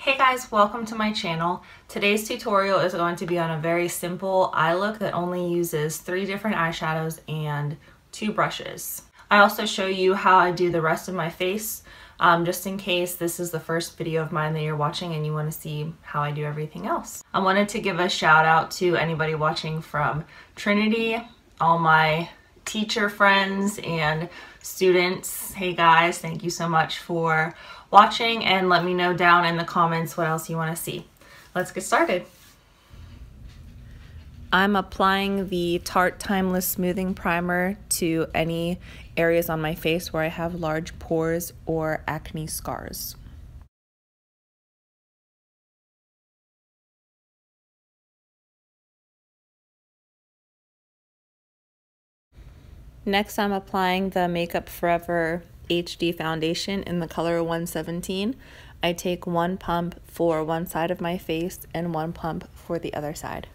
Hey guys, welcome to my channel. Today's tutorial is going to be on a very simple eye look that only uses 3 different eyeshadows and 2 brushes. I also show you how I do the rest of my face, just in case this is the first video of mine that you're watching and you want to see how I do everything else. I wanted to give a shout out to anybody watching from Trinity, all my teacher friends and students. Hey guys, thank you so much for watching, and let me know down in the comments what else you want to see. Let's get started. I'm applying the Tarte Timeless Smoothing Primer to any areas on my face where I have large pores or acne scars. Next, I'm applying the Makeup Forever HD foundation in the color 117. I take 1 pump for one side of my face and 1 pump for the other side.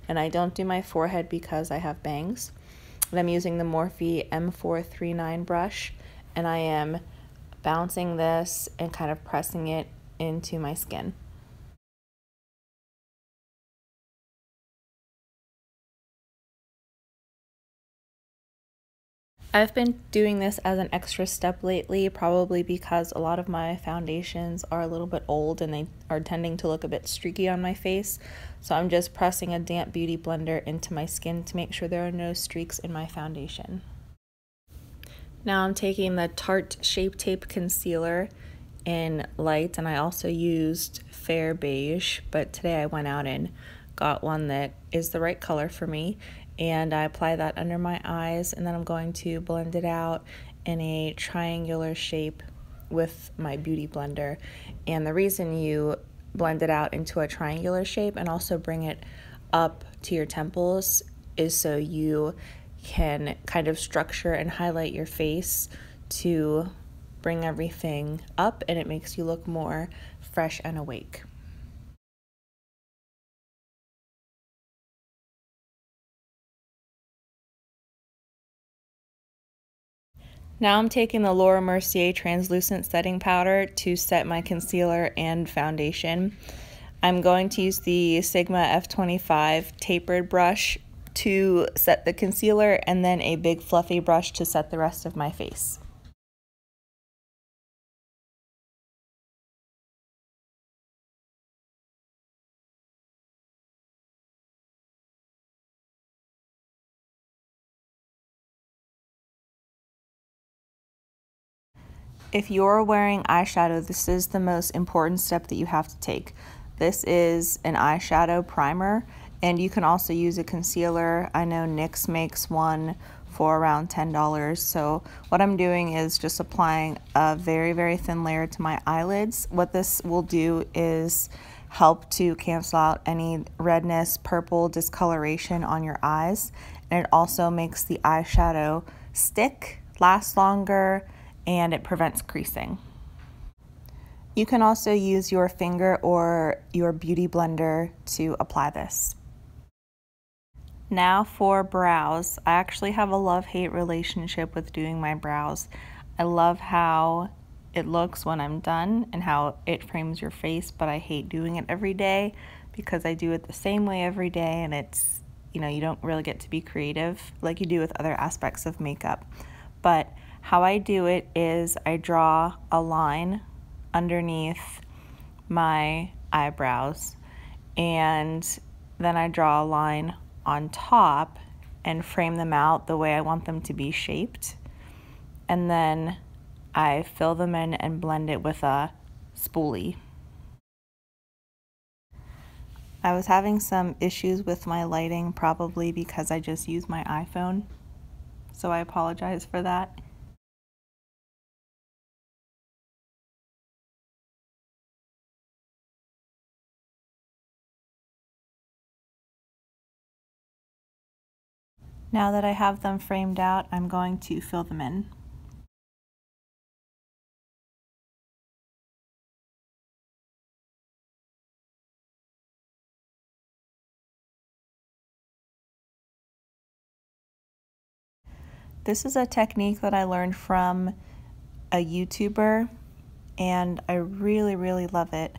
And I don't do my forehead because I have bangs. And I'm using the Morphe M439 brush, and I am bouncing this and kind of pressing it into my skin. I've been doing this as an extra step lately, probably because a lot of my foundations are a little bit old and they are tending to look a bit streaky on my face. So I'm just pressing a damp beauty blender into my skin to make sure there are no streaks in my foundation. Now I'm taking the Tarte Shape Tape Concealer in light, and I also used Fair Beige, but today I went out and got one that is the right color for me, and I apply that under my eyes, and then I'm going to blend it out in a triangular shape with my beauty blender. And the reason you blend it out into a triangular shape and also bring it up to your temples is so you can kind of structure and highlight your face to bring everything up, and it makes you look more fresh and awake. Now I'm taking the Laura Mercier translucent setting powder to set my concealer and foundation. I'm going to use the Sigma F25 tapered brush to set the concealer, and then a big fluffy brush to set the rest of my face. If you're wearing eyeshadow, this is the most important step that you have to take. This is an eyeshadow primer, and you can also use a concealer. I know NYX makes one for around $10. So what I'm doing is just applying a very, very thin layer to my eyelids. What this will do is help to cancel out any redness, purple discoloration on your eyes. And it also makes the eyeshadow stick, last longer, and it prevents creasing. You can also use your finger or your beauty blender to apply this. Now for brows. I actually have a love-hate relationship with doing my brows. I love how it looks when I'm done and how it frames your face, but I hate doing it every day because I do it the same way every day, and it's, you know, you don't really get to be creative like you do with other aspects of makeup. But how I do it is I draw a line underneath my eyebrows, and then I draw a line on top and frame them out the way I want them to be shaped. And then I fill them in and blend it with a spoolie. I was having some issues with my lighting, probably because I just used my iPhone, so I apologize for that. Now that I have them framed out, I'm going to fill them in. This is a technique that I learned from a YouTuber, and I really, really love it.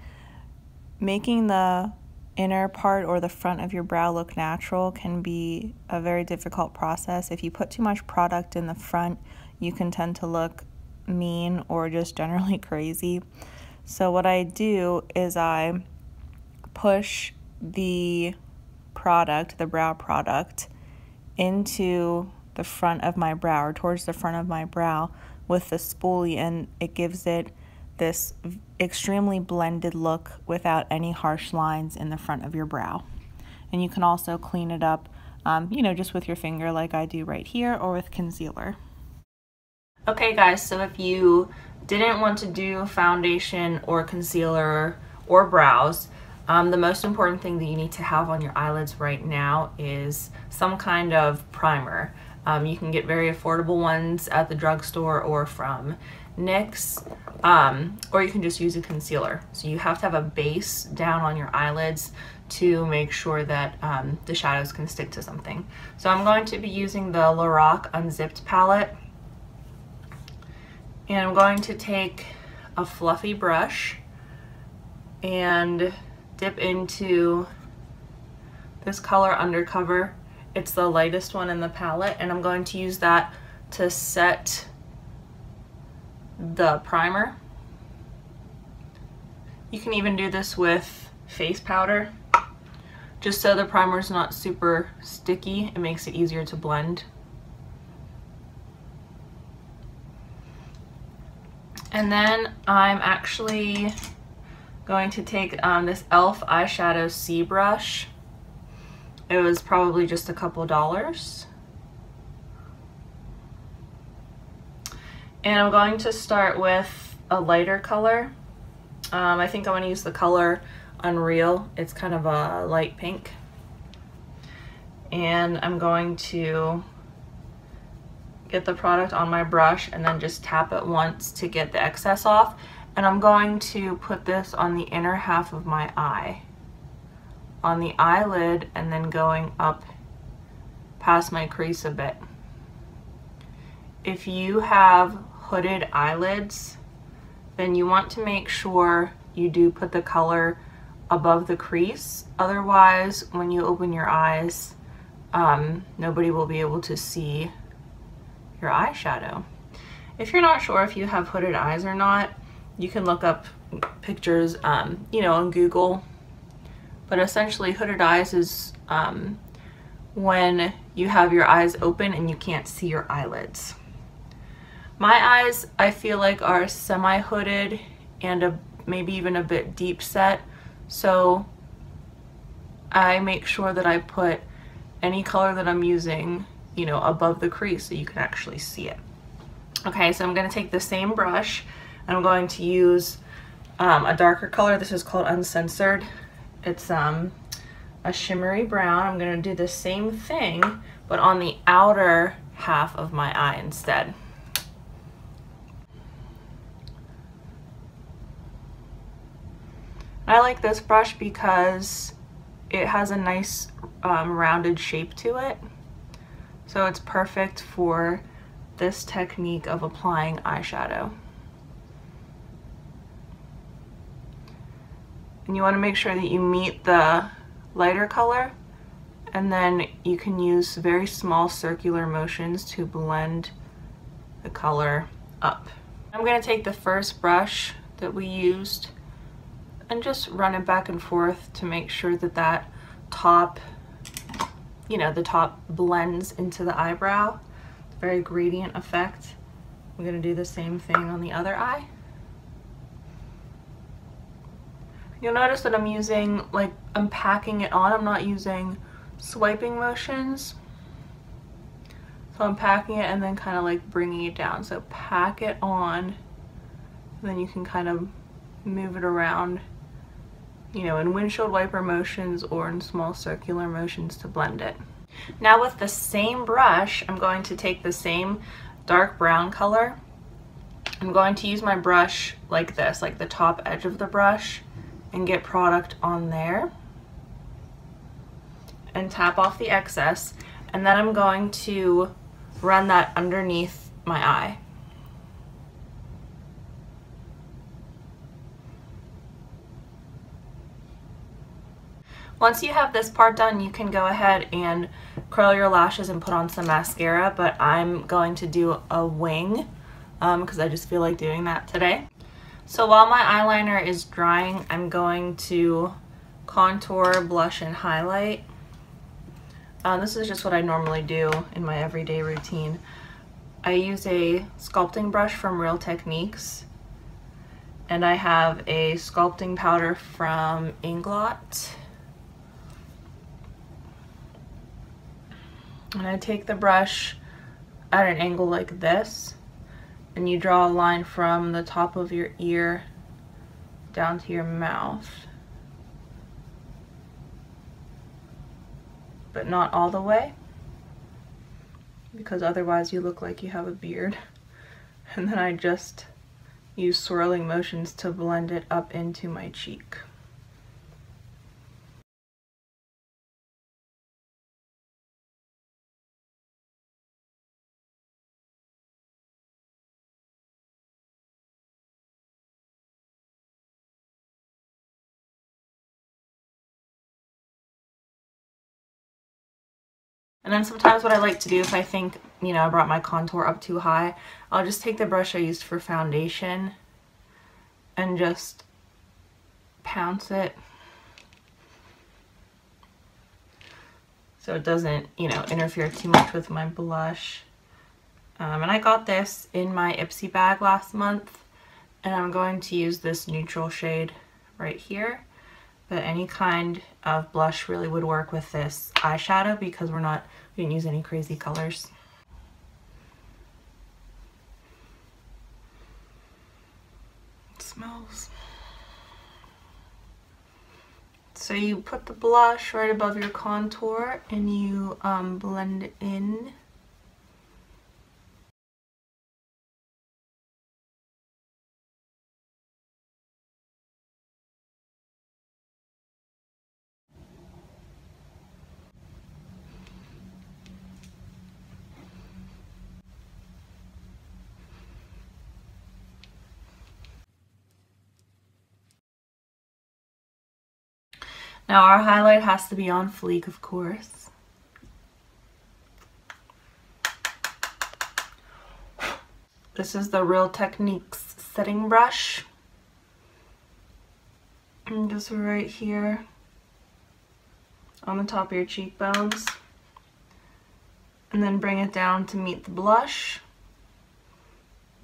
making the inner part or the front of your brow look natural can be a very difficult process. If you put too much product in the front, you can tend to look mean or just generally crazy. So what I do is I push the product, the brow product, into the front of my brow or towards the front of my brow with the spoolie, and it gives it this extremely blended look without any harsh lines in the front of your brow. And you can also clean it up, you know, just with your finger like I do right here, or with concealer. Okay guys, so if you didn't want to do foundation or concealer or brows, the most important thing that you need to have on your eyelids right now is some kind of primer. You can get very affordable ones at the drugstore or from NYX, or you can just use a concealer. So you have to have a base down on your eyelids to make sure that the shadows can stick to something. So I'm going to be using the Lorac Unzipped palette, and I'm going to take a fluffy brush and dip into this color Undercover. It's the lightest one in the palette, and I'm going to use that to set the primer. You can even do this with face powder, just so the primer is not super sticky. It makes it easier to blend. And then I'm actually going to take this e.l.f. eyeshadow C brush. It was probably just a couple dollars. And I'm going to start with a lighter color. I think I'm going to use the color Unreal. It's kind of a light pink. And I'm going to get the product on my brush and then just tap it once to get the excess off. And I'm going to put this on the inner half of my eye, on the eyelid, and then going up past my crease a bit. If you have hooded eyelids, then you want to make sure you do put the color above the crease. Otherwise, when you open your eyes, nobody will be able to see your eyeshadow. If you're not sure if you have hooded eyes or not, you can look up pictures, you know, on Google. But essentially, hooded eyes is when you have your eyes open and you can't see your eyelids. My eyes, I feel like, are semi-hooded and maybe even a bit deep set, so I make sure that I put any color that I'm using, you know, above the crease so you can actually see it. Okay, so I'm going to take the same brush and I'm going to use a darker color. This is called Uncensored. It's a shimmery brown. I'm going to do the same thing, but on the outer half of my eye instead. I like this brush because it has a nice rounded shape to it. So it's perfect for this technique of applying eyeshadow. And you want to make sure that you meet the lighter color, and then you can use very small circular motions to blend the color up. I'm going to take the first brush that we used and just run it back and forth to make sure that that top, you know, the top blends into the eyebrow. Very gradient effect. I'm going to do the same thing on the other eye. You'll notice that I'm using, like, I'm packing it on. I'm not using swiping motions. So I'm packing it and then kind of like bringing it down. So pack it on, and then you can kind of move it around, you know, in windshield wiper motions or in small circular motions to blend it. Now with the same brush, I'm going to take the same dark brown color. I'm going to use my brush like this, like the top edge of the brush, and get product on there and tap off the excess, and then I'm going to run that underneath my eye. Once you have this part done, you can go ahead and curl your lashes and put on some mascara, but I'm going to do a wing because I just feel like doing that today. So while my eyeliner is drying, I'm going to contour, blush, and highlight. This is just what I normally do in my everyday routine. I use a sculpting brush from Real Techniques, and I have a sculpting powder from Inglot. And I take the brush at an angle like this, and you draw a line from the top of your ear down to your mouth. But not all the way, because otherwise you look like you have a beard. And then I just use swirling motions to blend it up into my cheek. And then sometimes what I like to do, if I think, you know, I brought my contour up too high, I'll just take the brush I used for foundation and just pounce it so it doesn't, you know, interfere too much with my blush. And I got this in my Ipsy bag last month, and I'm going to use this neutral shade right here. But any kind of blush really would work with this eyeshadow because we didn't use any crazy colors. It smells. So you put the blush right above your contour and you blend it in. Now our highlight has to be on fleek, of course. This is the Real Techniques setting brush. And just right here on the top of your cheekbones. And then bring it down to meet the blush,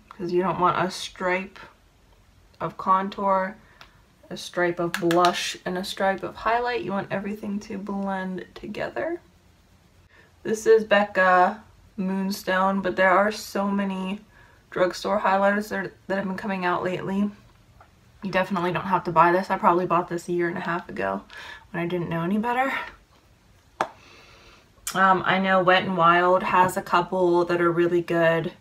because you don't want a stripe of contour, a stripe of blush, and a stripe of highlight. You want everything to blend together. This is Becca Moonstone, but there are so many drugstore highlighters that have been coming out lately. You definitely don't have to buy this. I probably bought this a year and a half ago when I didn't know any better. I know Wet n Wild has a couple that are really good.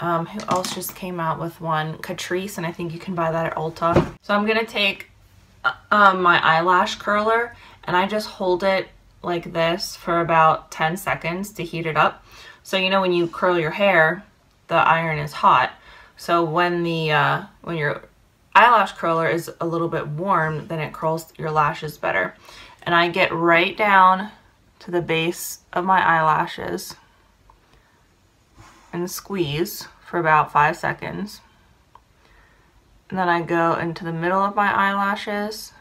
Who else just came out with one? Catrice, and I think you can buy that at Ulta. So I'm gonna take my eyelash curler, and I just hold it like this for about 10 seconds to heat it up. So you know when you curl your hair, the iron is hot. So when your eyelash curler is a little bit warm, then it curls your lashes better. And I get right down to the base of my eyelashes and squeeze for about 5 seconds. And then I go into the middle of my eyelashes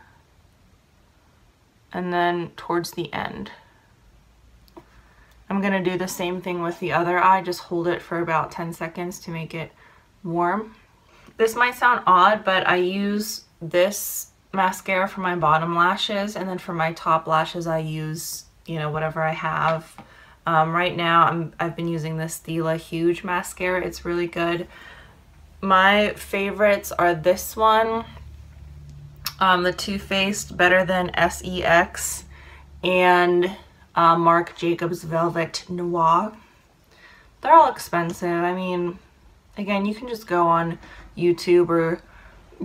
and then towards the end. I'm gonna do the same thing with the other eye, just hold it for about 10 seconds to make it warm. This might sound odd, but I use this mascara for my bottom lashes, and then for my top lashes I use, you know, whatever I have. Right now I've been using this Stila Huge mascara. It's really good. My favorites are this one, the Too Faced Better Than SEX, and Marc Jacobs Velvet Noir. They're all expensive. I mean, again, you can just go on YouTube or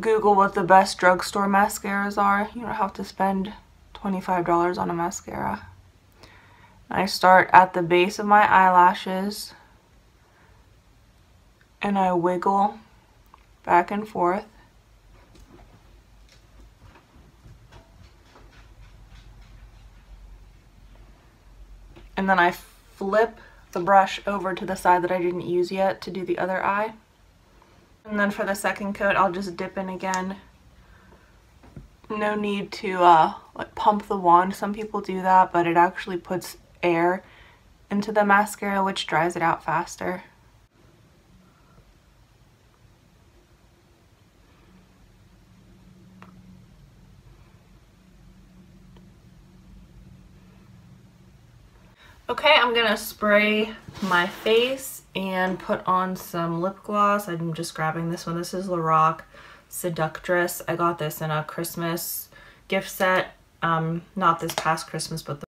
Google what the best drugstore mascaras are. You don't have to spend $25 on a mascara. I start at the base of my eyelashes and I wiggle back and forth. and then I flip the brush over to the side that I didn't use yet to do the other eye. And then for the second coat, I'll just dip in again. No need to like pump the wand. Some people do that, but it actually puts air into the mascara, which dries it out faster. Okay, I'm gonna spray my face and put on some lip gloss. I'm just grabbing this one. This is Lorac Seductress. I got this in a Christmas gift set. Not this past Christmas, but the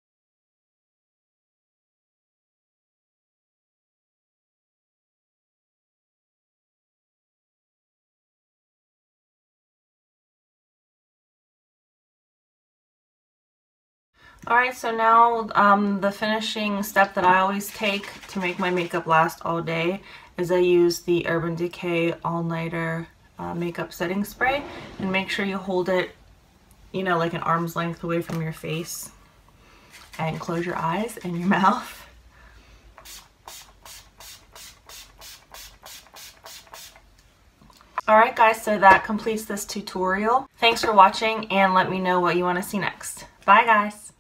Alright, so now the finishing step that I always take to make my makeup last all day is I use the Urban Decay All Nighter makeup setting spray, and make sure you hold it, you know, like an arm's length away from your face, and close your eyes and your mouth. Alright guys, so that completes this tutorial. Thanks for watching, and let me know what you want to see next. Bye guys!